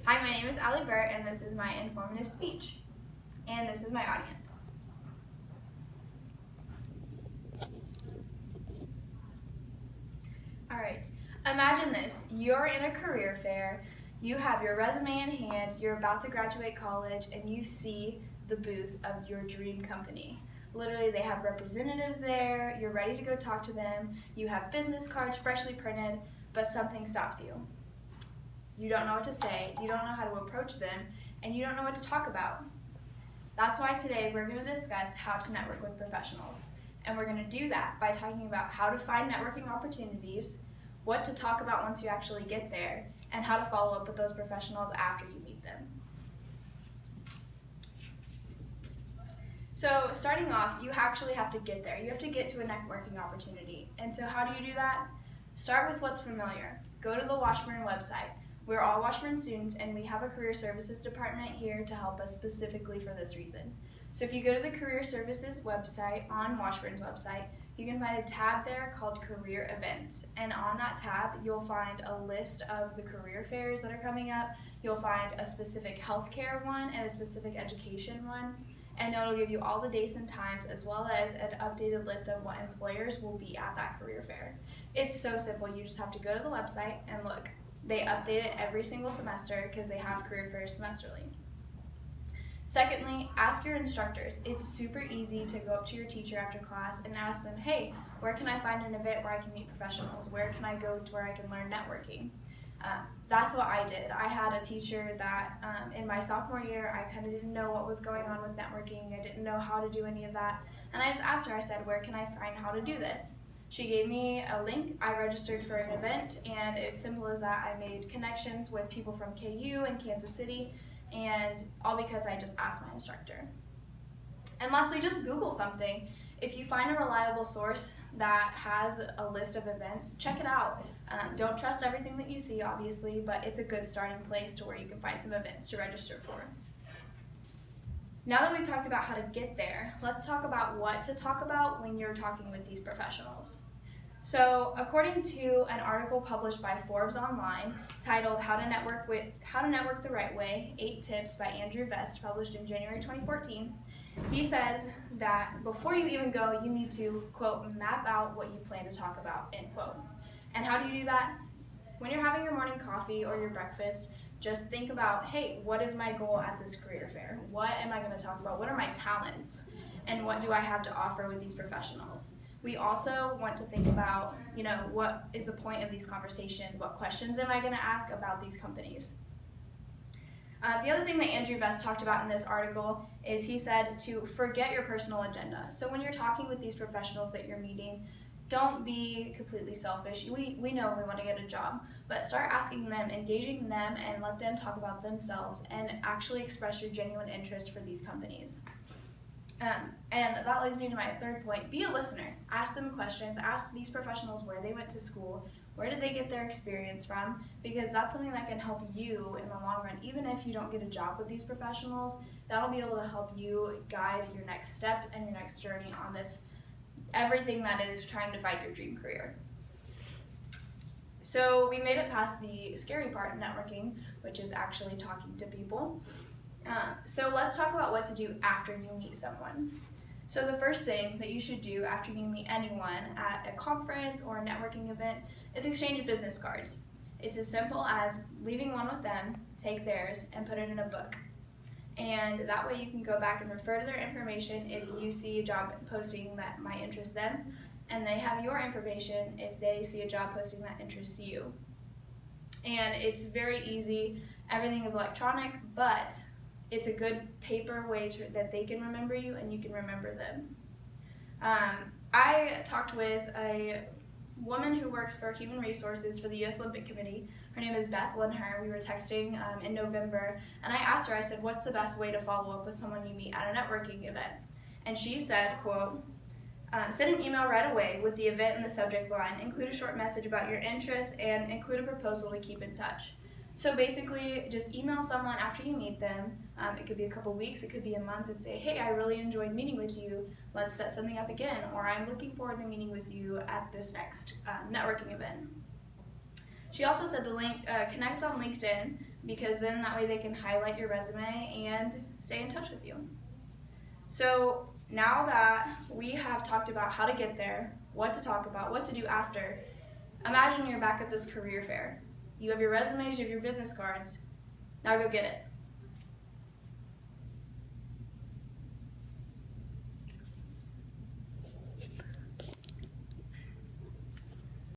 Hi, my name is Allie Burt, and this is my informative speech. And this is my audience. All right, imagine this. You're in a career fair, you have your resume in hand, you're about to graduate college, and you see the booth of your dream company. Literally, they have representatives there, you're ready to go talk to them, you have business cards freshly printed, but something stops you. You don't know what to say, you don't know how to approach them, and you don't know what to talk about. That's why today we're going to discuss how to network with professionals. And we're going to do that by talking about how to find networking opportunities, what to talk about once you actually get there, and how to follow up with those professionals after you meet them. So starting off, you actually have to get there. You have to get to a networking opportunity. And so how do you do that? Start with what's familiar. Go to the Washburn website. We're all Washburn students, and we have a career services department here to help us specifically for this reason. So if you go to the career services website on Washburn's website, you can find a tab there called career events. And on that tab, you'll find a list of the career fairs that are coming up. You'll find a specific healthcare one and a specific education one. And it'll give you all the dates and times as well as an updated list of what employers will be at that career fair. It's so simple. You just have to go to the website and look. They update it every single semester because they have career fairs semesterly. Secondly, ask your instructors. It's super easy to go up to your teacher after class and ask them, hey, where can I find an event where I can meet professionals? Where can I go to where I can learn networking? That's what I did. I had a teacher that in my sophomore year, I kind of didn't know what was going on with networking. I didn't know how to do any of that. And I just asked her, I said, where can I find how to do this? She gave me a link. I registered for an event, and as simple as that, I made connections with people from KU and Kansas City, and all because I just asked my instructor. And lastly, just Google something. If you find a reliable source that has a list of events, check it out. Don't trust everything that you see, obviously, but it's a good starting place to where you can find some events to register for. Now that we've talked about how to get there, let's talk about what to talk about when you're talking with these professionals. So, according to an article published by Forbes Online titled How to Network the Right Way, 8 Tips by Andrew Vest, published in January 2014, he says that before you even go, you need to, quote, map out what you plan to talk about, end quote. And how do you do that? When you're having your morning coffee or your breakfast, just think about, hey, what is my goal at this career fair? What am I going to talk about? What are my talents? And what do I have to offer with these professionals? We also want to think about, what is the point of these conversations? What questions am I going to ask about these companies? The other thing that Andrew Vest talked about in this article is he said to forget your personal agenda. So when you're talking with these professionals that you're meeting, don't be completely selfish. We know we want to get a job, but start asking them, engaging them, and let them talk about themselves and actually express your genuine interest for these companies. And that leads me to my third point. Be a listener. Ask them questions. Ask these professionals where they went to school. Where did they get their experience from? Because that's something that can help you in the long run. Even if you don't get a job with these professionals, that'll be able to help you guide your next step and your next journey on this, everything that is trying to find your dream career. So we made it past the scary part of networking, which is actually talking to people. So let's talk about what to do after you meet someone. So the first thing that you should do after you meet anyone at a conference or a networking event is exchange business cards. It's as simple as leaving one with them, take theirs, and put it in a book. And that way you can go back and refer to their information if you see a job posting that might interest them, and they have your information if they see a job posting that interests you. And it's very easy. Everything is electronic, but it's a good paper way that they can remember you and you can remember them. I talked with a woman who works for Human Resources for the U.S. Olympic Committee. Her name is Beth Linher. We were texting in November, and I asked her, I said, what's the best way to follow up with someone you meet at a networking event? And she said, quote, send an email right away with the event in the subject line, include a short message about your interests, and include a proposal to keep in touch. So basically, just email someone after you meet them. It could be a couple weeks, it could be a month, and say, hey, I really enjoyed meeting with you. Let's set something up again. Or I'm looking forward to meeting with you at this next networking event. She also said the link, connect on LinkedIn because then that way they can highlight your resume and stay in touch with you. So now that we have talked about how to get there, what to talk about, what to do after, imagine you're back at this career fair. You have your resumes, you have your business cards. Now go get it.